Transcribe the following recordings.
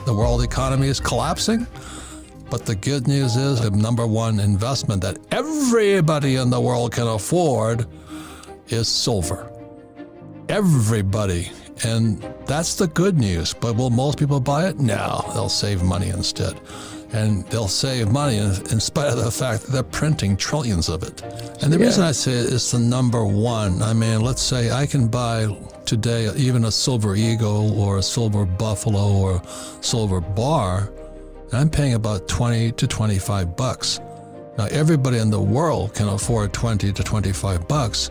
The world economy is collapsing. But the good news is the number one investment that everybody in the world can afford is silver. Everybody. And that's the good news. But will most people buy it? No, they'll save money instead. And they'll save money in spite of the fact that they're printing trillions of it. And the reason I say it's the number one, I mean, let's say I can buy today even a silver eagle or a silver buffalo or silver bar, and I'm paying about 20 to 25 bucks. Now, everybody in the world can afford 20 to 25 bucks,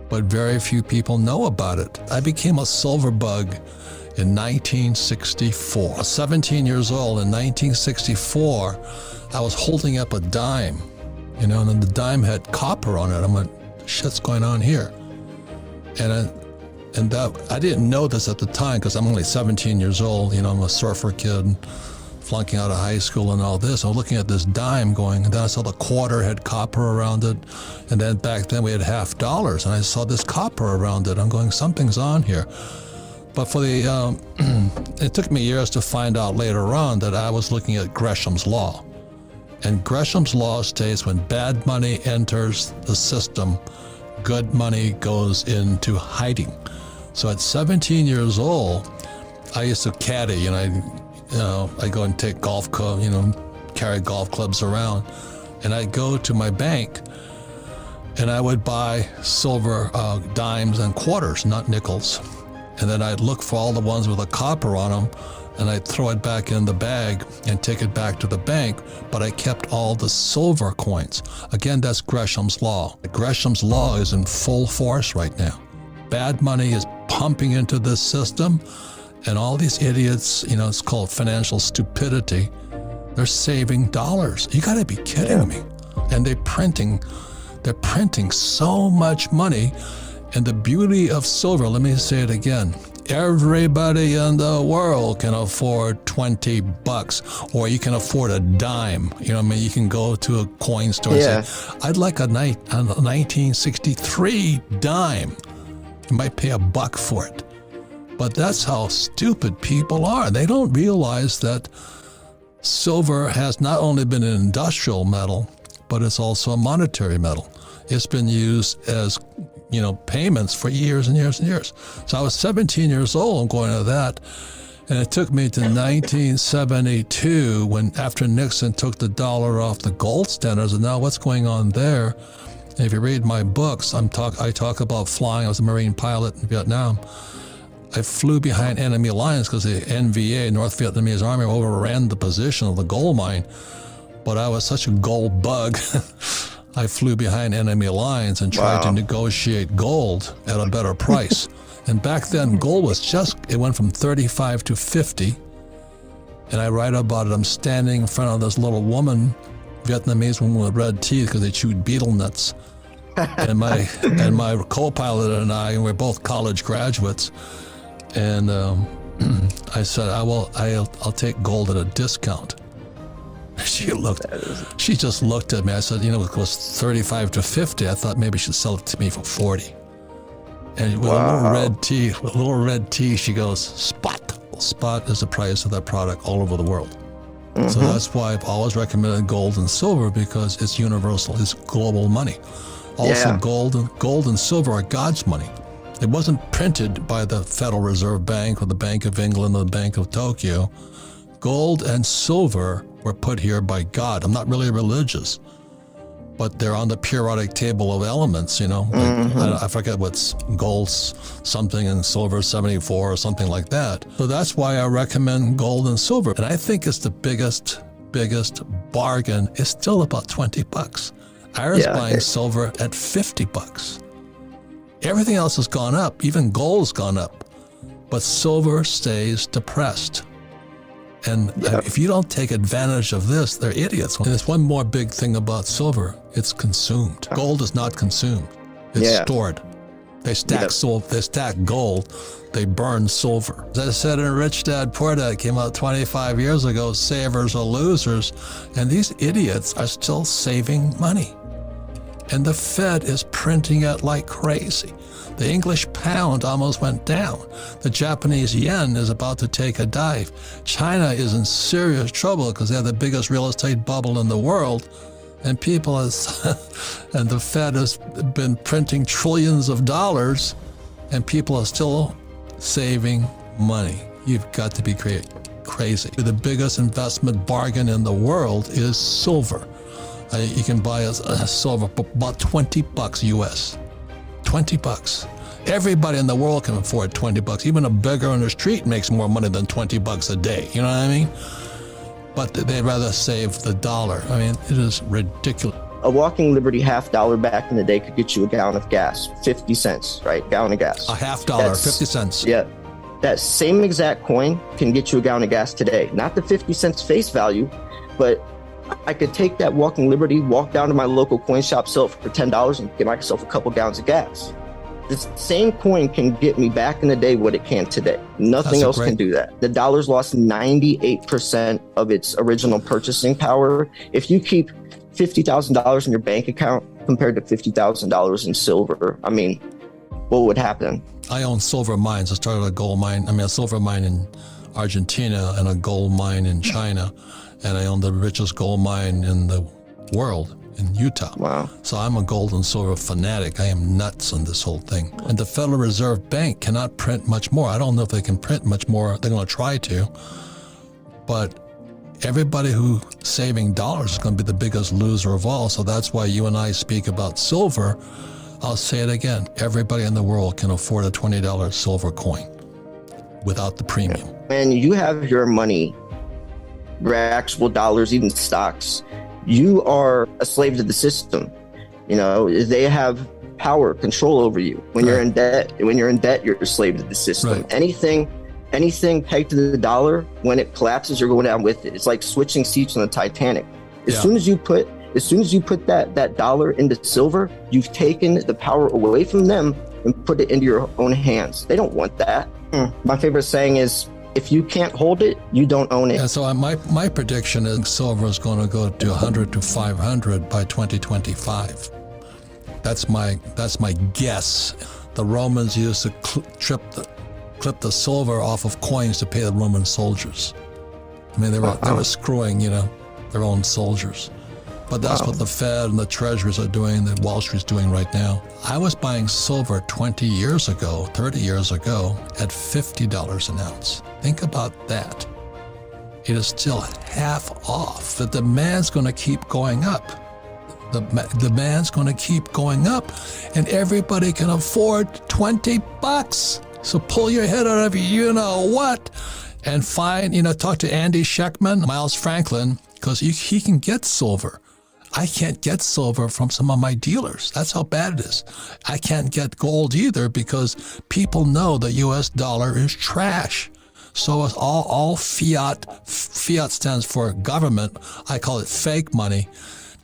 but very few people know about it. I became a silver bug in 1964. I was 17 years old. In 1964, I was holding up a dime, and then the dime had copper on it. I went, shit's going on here. And I didn't know this at the time because I'm only 17 years old. I'm a surfer kid, flunking out of high school and all this. I was looking at this dime going, and then I saw the quarter had copper around it. And then back then we had $50, and I saw this copper around it. I'm going, something's on here. But it took me years to find out later on that I was looking at Gresham's Law. And Gresham's Law states when bad money enters the system, good money goes into hiding. So at 17 years old, I used to caddy, I go and take golf club, carry golf clubs around, and I'd go to my bank, and I would buy silver dimes and quarters, not nickels. And then I'd look for all the ones with a copper on them, and I'd throw it back in the bag and take it back to the bank, but I kept all the silver coins. Again, that's Gresham's Law. Gresham's Law is in full force right now. Bad money is pumping into this system, and all these idiots, it's called financial stupidity, they're saving dollars. You gotta be kidding me. And they're printing so much money. And the beauty of silver, let me say it again, everybody in the world can afford 20 bucks, or you can afford a dime. You can go to a coin store and say, I'd like a 1963 dime. You might pay $1 for it. But that's how stupid people are. They don't realize that silver has not only been an industrial metal, but it's also a monetary metal. It's been used as payments for years and years and years. So I was 17 years old and going to that. And it took me to 1972 when after Nixon took the dollar off the gold standards, and now what's going on there? And if you read my books, I talk about flying. I was a Marine pilot in Vietnam. I flew behind enemy lines because the NVA, North Vietnamese Army, overran the position of the gold mine. But I was such a gold bug. I flew behind enemy lines and tried to negotiate gold at a better price. And back then, gold was it went from 35 to 50. And I write about it. I'm standing in front of this little woman, Vietnamese woman with red teeth because they chewed betel nuts. And my co-pilot and I, we're both college graduates. And I said, I'll take gold at a discount. She just looked at me. I said, it was 35 to 50. I thought maybe she'd sell it to me for 40. And with a little red tea, she goes, spot. Spot is the price of that product all over the world. Mm-hmm. So that's why I've always recommended gold and silver, because it's universal. It's global money. Also, gold and silver are God's money. It wasn't printed by the Federal Reserve Bank or the Bank of England or the Bank of Tokyo. Gold and silver were put here by God. I'm not really religious, but they're on the periodic table of elements, I forget what's gold's something and silver 74 or something like that. So that's why I recommend gold and silver. And I think it's the biggest bargain. It's still about 20 bucks. I was buying silver at 50 bucks. Everything else has gone up. Even gold's gone up, but silver stays depressed. And if you don't take advantage of this, they're idiots. And there's one more big thing about silver. It's consumed. Gold is not consumed. It's stored. They stack they stack gold. They burn silver. As I said in Rich Dad Poor Dad, came out 25 years ago, savers are losers. And these idiots are still saving money. And the Fed is printing it like crazy. The English pound almost went down. The Japanese yen is about to take a dive. China is in serious trouble because they have the biggest real estate bubble in the world. And people and the Fed has been printing trillions of dollars, and people are still saving money. You've got to be crazy. The biggest investment bargain in the world is silver. You can buy a silver for about $20 US. $20. Everybody in the world can afford $20. Even a beggar on the street makes more money than $20 a day. You know what I mean? But they'd rather save the dollar. I mean, it is ridiculous. A walking Liberty $half back in the day could get you a gallon of gas, 50 cents, right? Gallon of gas. A $half, 50 cents. Yeah. That same exact coin can get you a gallon of gas today. Not the 50 cents face value, but I could take that walking Liberty, walk down to my local coin shop, sell it for $10 and get myself a couple gallons of gas. This same coin can get me back in the day what it can today. Nothing else can do that. The dollar's lost 98% of its original purchasing power. If you keep $50,000 in your bank account compared to $50,000 in silver, I mean, what would happen? I own silver mines. I started a silver mine in Argentina and a gold mine in China. And I own the richest gold mine in the world in Utah. Wow. So I'm a gold and silver fanatic. I am nuts on this whole thing. And the Federal Reserve Bank cannot print much more. I don't know if they can print much more. They're going to try to. But everybody who's saving dollars is going to be the biggest loser of all. So that's why you and I speak about silver. I'll say it again. Everybody in the world can afford a $20 silver coin without the premium. When you have your money, your actual dollars, even stocks, you are a slave to the system. You know, they have power, control over you. When you're in debt, you're a slave to the system. Right. Anything pegged to the dollar, when it collapses, you're going down with it. It's like switching seats on the Titanic. As soon as you put that dollar into silver, you've taken the power away from them and put it into your own hands. They don't want that. My favorite saying is, if you can't hold it, you don't own it. And so my prediction is silver is going to go to 100 to 500 by 2025. That's my guess. The Romans used to clip the silver off of coins to pay the Roman soldiers. I mean, they were screwing, their own soldiers. But that's what the Fed and the treasuries are doing, that Wall Street's doing right now. I was buying silver 20 years ago, 30 years ago, at $50 an ounce. Think about that. It is still half off. The demand's going to keep going up. The demand's going to keep going up, and everybody can afford $20. So pull your head out of you know what, and talk to Andy Scheckman, Miles Franklin, because he can get silver. I can't get silver from some of my dealers. That's how bad it is. I can't get gold either because people know the U.S. dollar is trash. So it's all fiat. Fiat stands for government. I call it fake money.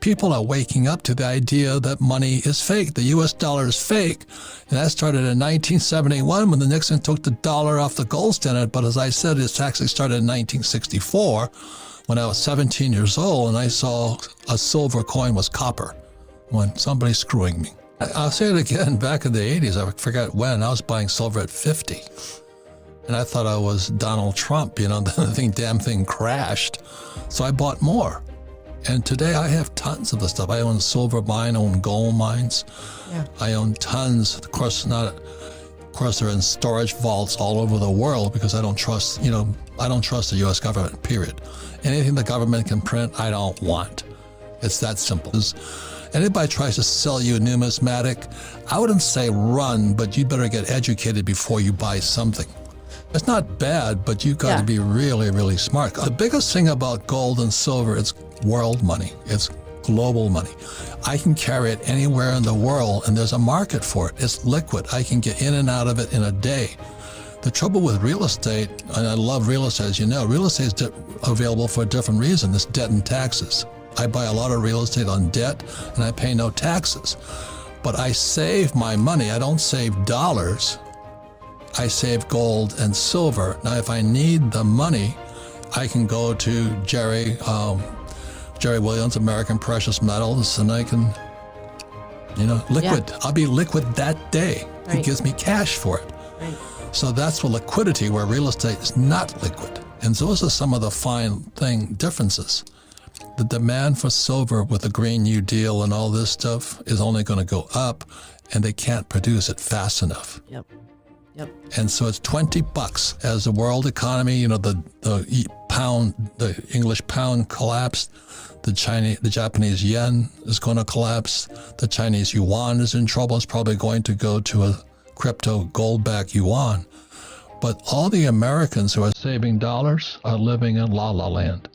People are waking up to the idea that money is fake. The U.S. dollar is fake. And that started in 1971 when the Nixon took the dollar off the gold standard. But as I said, it actually started in 1964. When I was 17 years old and I saw a silver coin was copper when somebody's screwing me. I'll say it again, back in the 80s, I forgot when, I was buying silver at 50. And I thought I was Donald Trump, the damn thing crashed. So I bought more. And today I have tons of the stuff. I own silver mine, I own gold mines. Yeah. I own tons. Of course, they're in storage vaults all over the world because I don't trust, I don't trust the U.S. government, period. Anything the government can print, I don't want. It's that simple. Anybody tries to sell you numismatic, I wouldn't say run, but you better get educated before you buy something. It's not bad, but you've got to be really, really smart. The biggest thing about gold and silver is world money. It's global money. I can carry it anywhere in the world, and there's a market for it. It's liquid. I can get in and out of it in a day. The trouble with real estate, and I love real estate, as you know, real estate is available for a different reason. It's debt and taxes. I buy a lot of real estate on debt, and I pay no taxes. But I save my money. I don't save dollars. I save gold and silver. Now, if I need the money, I can go to Jerry Williams, American Precious Metals, and I can liquid. I'll be liquid that day. Right. He gives me cash for it. Right. So that's for liquidity, where real estate is not liquid. And those are some of the fine differences. The demand for silver with the Green New Deal and all this stuff is only going to go up, and they can't produce it fast enough. Yep. And so it's $20 as the world economy, the pound, the English pound collapsed. The Japanese yen is going to collapse. The Chinese yuan is in trouble. It's probably going to go to a crypto gold-backed yuan. But all the Americans who are saving dollars are living in la-la land.